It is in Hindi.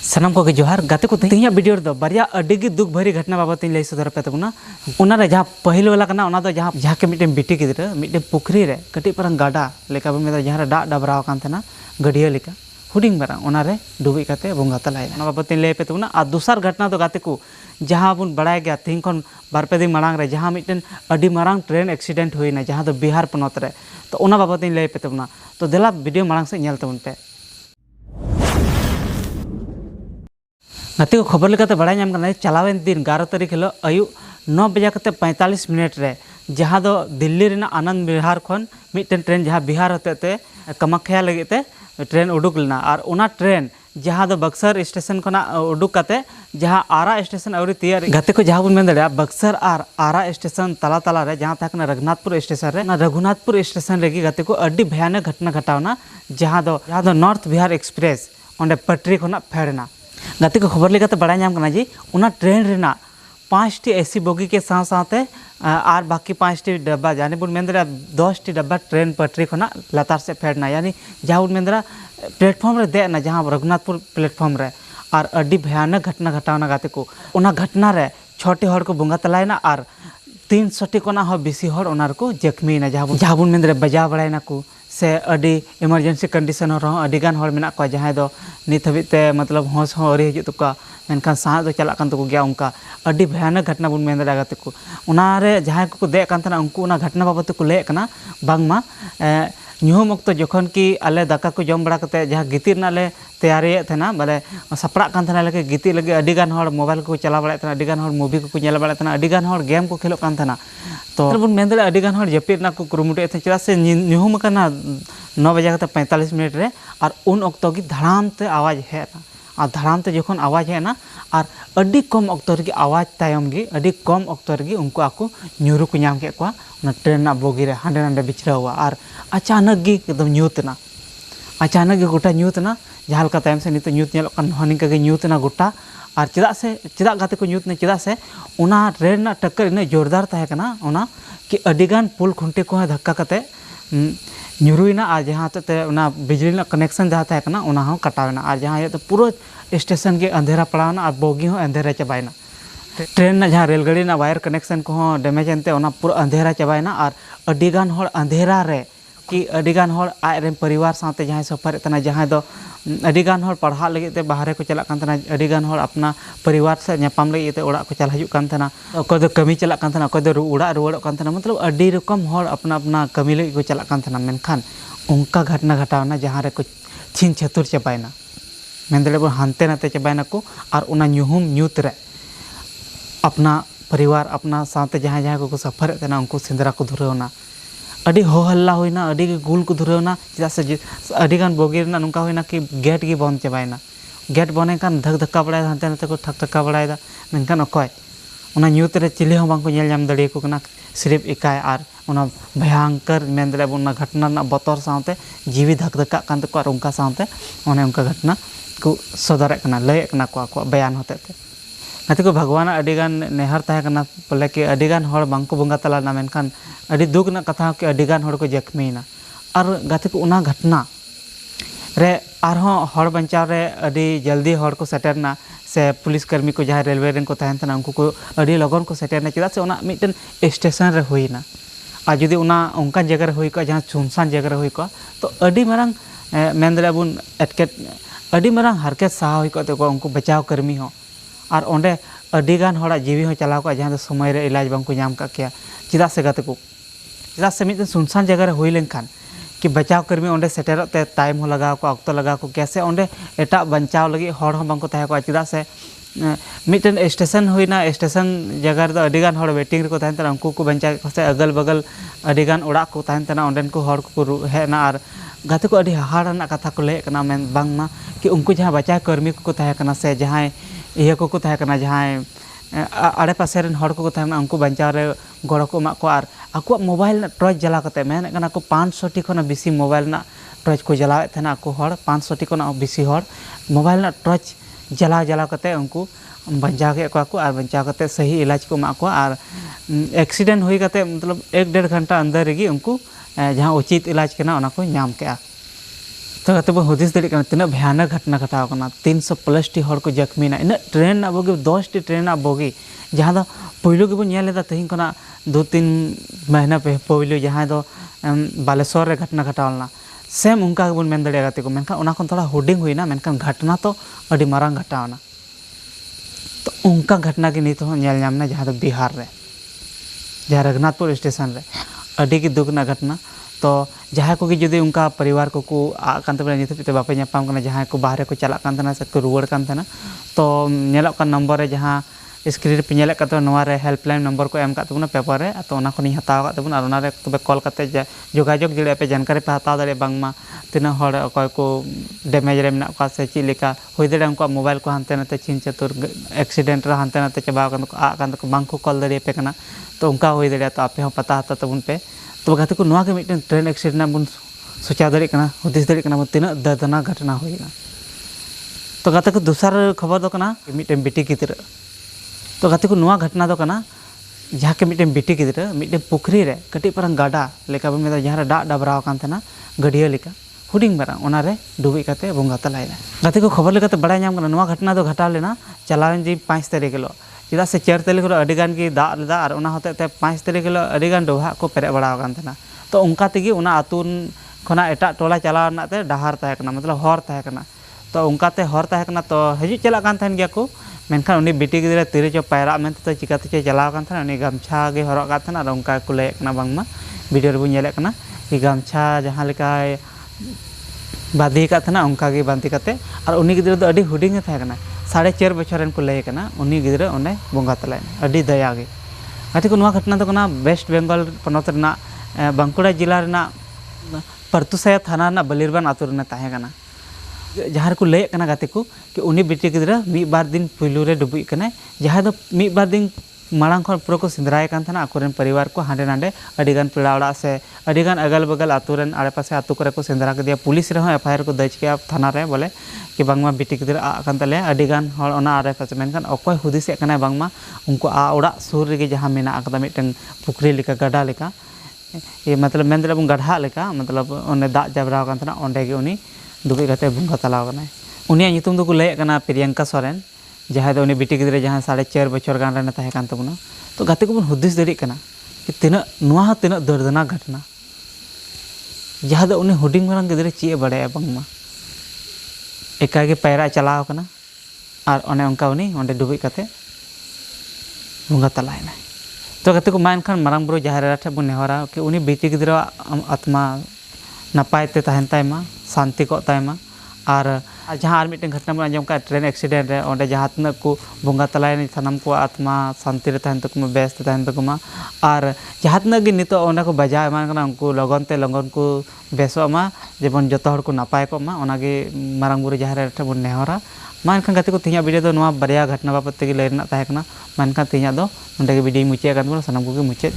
सानाम को जोहार गाते को तेज वीडियो दो बारिया अड़ी दुख भरी घटना बाबत लई सदर पे तबना उनारे जहाँ पहिल वाला कना उना दो जहाँ के मिटे बिटी गिद्रा मिटे पुखरी रे कटी परंग गाडा लेका बन मेदा जहाँ दा डबराव कान थेना गडिया लेका हुडिंग बरा उनारे डुबी काते बोंगा तलाय ना बाबत लई पे तबना आ दूसर घटना दो गाते को जहाँ बन बड़ाय गया तीन खन बारपे दिन मांग रे जहाँ मिटन अड़ी मांग ट्रेन एक्सीडेंट हुईना जहाँ दो बिहार पनत रे तो उना बाबत लई पे तबना तो देला वीडियो मांग से नेल तबन पे गाते को खबर लेकाते बड़ा नाम करना चलावेन दिन 11 तारीख हिलो आयु 9 बजे कते 45 मिनट रे जहाँ दो दिल्ली रेना आनंद बिहार खन मिटन ट्रेन जहाँ बिहार होते कामाख्या लगे ते ट्रेन उडुक लेना और उना ट्रेन जहाँ दो बक्सर स्टेशन खना उडुक काते जहाँ आरा स्टेशन आउरी तैयार गाते को जहाँ बन मेन दड़िया बक्सर और आरा स्टेशन तला तला रे जहाँ तक रघुनाथपुर स्टेशन रे रघुनाथपुर स्टेशन रेगी गाते को अड्डी भयानक घटना घटावना जहाँ दो नॉर्थ बिहार एक्सप्रेस ओंडे पटरी खना फेड़ना गाते को खबर लेकाते बड़ा नाम करना जी उना ट्रेन रेना 5 टी एसी बोगी के साथ साथे और बाकी 5 टी डब्बा जाने बुन मेन दरा 10 टी डब्बा ट्रेन पटरी खना लतार से फेड़ना यानी जहाँ बुन मेन दरा प्लेटफॉर्म रे देना जहाँ रघुनाथपुर प्लेटफॉर्म रे और अड्डी भयानक घटना घटावना गाते को उना घटना रे 6 हड़ को बोंगा तलायना और 300 कोना हो बेसी हड़ ओनार को जख्मीना जहाँ बुन मेन दरा बजा बड़ायना को से अड़ी इमरजेंसी कंडीशन अड़ीगान हड़ मेना को जहाँ दो नित हबीते मतलब होश हो अरी हजू तक मेनखान साह दो चला कान तको गया उनका अड़ी भयानक घटना बुन मेन दागा तको उनारे जहाँ को दे कान तना उनको उना घटना बाबत को ले कना बांगमा ᱧᱩᱦᱩᱢ ᱚᱠᱛᱚ ᱡᱚᱠᱷᱚᱱ ᱠᱤ ᱟᱞᱮ ᱫᱟᱠᱟ ᱠᱚ ᱡᱚᱢ ᱵᱟᱲᱟ ᱠᱟᱛᱮ ᱡᱟᱦᱟᱸ ᱜᱤᱛᱤᱡ ᱨᱮᱱᱟᱜ ᱞᱮ ᱛᱮᱭᱟᱨᱤᱭᱮᱫ ᱛᱟᱦᱮᱱᱟ ᱵᱚᱞᱮ ᱥᱟᱯᱲᱟᱜ ᱠᱟᱱ ᱛᱟᱦᱮᱱᱟ ᱞᱮ ᱜᱤᱛᱤᱡ ᱞᱟᱹᱜᱤᱫ ᱟᱹᱰᱤ ᱜᱟᱱ ᱦᱚᱲ ᱢᱳᱵᱟᱭᱤᱞ ᱠᱚ ᱪᱟᱞᱟᱣ ᱵᱟᱲᱟᱭᱮᱫ ᱛᱟᱦᱮᱱᱟ ᱟᱹᱰᱤ ᱜᱟᱱ ᱦᱚᱲ ᱢᱩᱵᱷᱤ ᱠᱚᱠᱚ ᱧᱮᱞ ᱵᱟᱲᱟᱭᱮᱫ ᱛᱟᱦᱮᱱᱟ ᱟᱹᱰᱤ ᱜᱟᱱ ᱦᱚᱲ ᱜᱮᱢ ᱠᱚ ᱠᱷᱮᱞᱳᱜ ᱠᱟᱱ ᱛᱟᱦᱮᱱᱟ तो बन मेन दाड़े अड़ी गान हड़ जपिद ना को कुरुमुटुएद तहे चेदा से ᱧᱩᱦᱩᱢ ᱠᱟᱱᱟ 9 बजे कते 45 मिनट रे और उन ऑक्तो की धड़ाम ते आवाज हेना और धड़ाम ते जखन आवाज हेना और अड़ी कम ऑक्तो रे आवाज तायम गी अड़ी कम ऑक्तो रे उनको आको ᱧᱩᱨᱩ को नाम के को ना ट्रेन ना बोगी रे हांडे नांडे बिछरावा और अचानक गी एकदम ᱧᱩᱛना अचानक गी गोटा ᱧᱩᱛना जहाँ लका तायम से नित ᱧᱩत नेलोग कान हनिका गे ᱧᱩᱛना गोटा और चेदा गाते को ᱧᱩᱛने चेदा से उना ट्रेन ना टक्कर इन जोरदार तहे कना उना कि अड़ीगान पुल खुंटे को धक्का कते ᱧᱩᱨᱩᱭना और जहाँ ते उना बिजली ना कनेक्शन जहाँ तहे कना उना हो कटावना और जहाँ ये तो पूरा स्टेशन के अंधेरा पड़ावना और बोगी हो अंधेरा चबायना ट्रेन ना जहाँ रेलगाड़ी ना वायर कनेक्शन को डैमेज एनते उना पूरा अंधेरा चबायना और अड़ीगान हड़ अंधेरा रे कि अड़ीगान हड़ आयरे परिवार साथे जहाँ सफर तना जहाँ दो अड़ीगान हड़ पढ़ा लगे ते बाहरे को चला कान तना अड़ीगान हड़ अपना परिवार से न्यापाम लगे ते ओड़ा को चल हजू कान तना अकोय दो कमी चला कान तना अकोय दो ओड़ा रुवाड़ो कान तना मतलब अड़ी रकम हड़ अपना अपना कमी लगे को चला कान तना मेनखान उनका घटना घटावना जहाँ रे को छीन छतुर चबायना मेन दले बो हानते नाते चबायना को और उना ᱧᱩᱦᱩᱢ ᱧᱩᱛ रे अपना परिवार अपना साथे जहाँ जहाँ को सफर तना उनको सेंद्रा को धुरवना अड़ी हो हल्ला होइना अड़ी गुल को धुरवना चेदा से अड़ीगान बोगी रेना नुका होइना कि गेट गी बंद चबायना गेट बने कान धक धक्का बड़ाय हानते नाते को ठक धक्का बड़ायदा मेनखान अकोय उना ᱧᱩᱛ रे चिली हो बांको नेल जाम दड़िए को कना सिर्फ एकाय और उना भयंकर मेन दड़े उना घटना ना बतर साथे जीवी धक धक्का कान तको और उनका साथे ओने उनका घटना को सदर कना लय कना को बयान होते ते गाते को भगवान अड़ीगान नेहर तहे कना बोले कि अड़ीगान हड़ बांको बोंगा तलाना मेनखान अड़ी दुख ना कथा कि अड़ीगान हड़ को जख्मीना और गाते को उना घटना रे आरहों हड़ बंचाव रे अड़ी जल्दी हड़ को सेटरना से पुलिस कर्मी को जहाँ रेलवे रेन को तहन तना उनको को अड़ी लगन को सेटरना चेदा से उना मिटन स्टेशन रे हुईना और जुदी उना उनका जगह रे हुई को जहाँ सुनसान जगह रे हुई को तो अड़ी मारंग मेन दले बुन एटकेट अड़ी मारंग हरकत साहा हुई को तो उनको बचाव कर्मी हो और ओंडे अड़ीगान हड़ा जीवी हो चलाव को जहाँ समय रे इलाज बांको नाम का क्या चेदा से गाते को चेदा से मिटन सुनसान जगह रे हुई लेनखान कि बचाव कर्मी ओंडे सेटेरते टाइम हो लगाव को ऑक्तो लगाव को कैसे ओंडे एटा बचाव लगी हड़ हो बांको तहे को चेदा से मिटन स्टेशन हुईना स्टेशन जगह रे अड़ीगान हड़ वेटिंग रे को तहन तना उनको को बंचा से अगल बगल अड़ीगान ओड़ा को तहन तना ओंडेन को हड़ को हेना और गाते को अड़ी हाहाड़ा कथा को लय कना मेन बांगमा कि उनको जहाँ बचाव कर्मी को तहे कना से जहाँ इया को तहे कना जहाँ आड़े पासे रेन हड़ को तहना उनको बंचाव रे गड़ो को एमा को और आको मोबाइल टॉर्च जला कते मेन कना को 500 टी खना बेसी मोबाइल ना टॉर्च को जलावे थना को हड़ 500 टी खना बेसी हड़ मोबाइल ना टॉर्च जला कते उनको बंचाव के को और बंचाव कते सही इलाज को एमा को और एक्सीडेंट हुई कते मतलब 1-1.5 घंटा अंदर रे उनको जहाँ उचित इलाज केना उना को नाम के तो गाते बो हुदिस दाड़ी कना तिना भयानक घटना घटाव कना 300+ टी हड़ को जख्मी ना इन ट्रेन ना बोगी 10 टी ट्रेन ना बोगी जहाँ दो पहिलो के बो नेल लेदा तेहिं कना 2-3 महीना पहिलो जहाँ दो बालेश्वर रे घटना घटावलना सेम उनका के बोन मेन दाड़ी गाते को मेनखान ओना खन थोड़ा हुडिंग हुईना मेनखान घटना तो अडी मारांग घटावना तो उनका घटना के नित हो नेल नामना जहाँ दो बिहार रे जहाँ रघुनाथपुर स्टेशन रे अडी की दुख ना घटना तो जहाँ को जुदी उनका परिवार को आकान नित पे बापे नापाम जहाँ को बाहर को चला से को रुआड़ तो नेलोग का नंबर रे जहाँ स्क्रीन पे नेल रे हेल्पलाइन नंबर को एम तबना पेपर रे तो ओना खनी हताव तबन और ओना रे तबे कॉल करते जोगाजोग दाड़े पे जानकारी पे हताव दाड़े बांगमा तीना हड़ अकय को डैमेज रे मेना का से ची लेका होय दाड़े उनका मोबाइल को हानते नाते छिन चतुर एक्सीडेंट रे हानते नाते चबा कान को बांग को कॉल दाड़े पे कना तो उनका होय दाड़े तो आपे हो पता हता तबन पे तो गाते को नवा के मिटन ट्रेन एक्सीडेंट बन सोचा दाड़ी कना हुदिस दाड़ी कना तीना दर्दनाक घटना होइना तो गाते को दूसर खबर दो कना मिटन बेटी गिद्रा तो गाते को नवा घटना दो कना जहाँ के मिटन बेटी गिद्रा मिटन पुखरी रे कटी परंग गाडा लेका बन मेदा जहाँ डा डबराव कान थना गडिया लेका हुडिंग बरा ओना रे डुबी काते बोंगा तलायना गाते को खबर लेकाते बड़ाय नाम कना नवा घटना दो घटाव लेना चलावन जी 5 तारीख हिलो चेदा से 4 तारीख रो अडिगान की दाग लेदा और ओना होते 5 तारीख हिलो अडिगान डोहा को पेरे बड़ा कान थना तो उनका तेगी ओना आतुन खना एटा टोला चलाव नाते डहार ताहे कना मतलब हर ताहे कना तो उनका ते हर ताहे कना तो हजु चला कान थान गया को मेनखान उनी बेटी गिद्रा तिरे चो पायरा मेनते तो चिकाते चो चलाव कान थाना उनी गामछा गे हरक कान थाना और उनका को लय कना बांगमा वीडियो रे बो नेले कना कि गामछा जहाँ लेका बांधी का थाना उनका गे बांधी काते और उनी गिद्रा दो अडी हुडिंग थाहे कना 4.5 बछर को लय कना उनी गिद्रा ओने बोंगा तलायना अडी दया गे गाते को नवा घटना तो कना वेस्ट बेंगल पनत रना बांकुड़ा जिला रना परतुसाया थाना रना बलिरबान आतु रना ताहे कना जहाँ को लय कना गाते को कि उनी बेटी गिद्रा मी बार दिन पुइलू रे डुबुई कना जहाँ दो मी बार दिन मांग खन पूरा को सिंदराय कान थाना आकोरेन परिवार को हांडे नांडे अडिगान पेड़ा ओड़ा से अडिगान अगल बगल आतुरेन आड़े पासे आतु करे को सिंदरा के दिया पुलिस रे एफआईआर को दर्ज किया थाना रे बोले कि बांगमा बेटी गिद्रा आ कान तले अडिगान हर ओना आड़े पासे मेनखान अकय हुदिसे कना बांगमा उनको आ ओड़ा सुर रे जहाँ मेना आकदा मिटन पुखरी लेका गडा लेका ये मतलब मेन दे गढ़ा लेका मतलब ओने दाग जबराव कान थाना ओंडे गे उनी दुबई काते बुंगा तलाव कना उनिया नितुम दो को लय कना प्रियंका सोरेन जहाँ दो उनी बेटी गिद्रा जहाँ 4.5 बछर गान रे ताहे कान तबना तो गाते को बन हुदिस दाड़ी कना कि तिना नुआ तिना दर्दनाक घटना जहाँ दो उनी हुडिंग मारंग गिद्रा ची बड़ाया बांगमा एका गे पैरा चलाव कना और ओने उनका उनी ओंडे डुबई काते बुंगा तलायना तो गाते को मान खान मारंग बुरु जहाँ ठे बन नेहरा कि उनी बेटी गिद्रा आत्मा नपाय ते तहन तायमा शांति को तायमा और जहाँ मिटन घटना बन आंजम का ट्रेन एक्सीडेंट रे ओंडे जहाँ तना को बोंगा तलायनी सानम को आत्मा शांति रे तहन तकमा बेस ते तहन तकमा और जहाँ तना गे नितो ओंडे को बजा एमान कना उनको लगन को बेसोमा जेबन जतो हड़ को नपाय को मा ओनागे मारंग बुरु जहाँ ठे बन नेहरा मानखान गाते को तिया वीडियो दो नवा बारिया घटना बाबत तेगे लय रना ताहे कना मानखान तिया दो ओंडे गे वीडियो मुचे कान बन सानम को गे मुचे।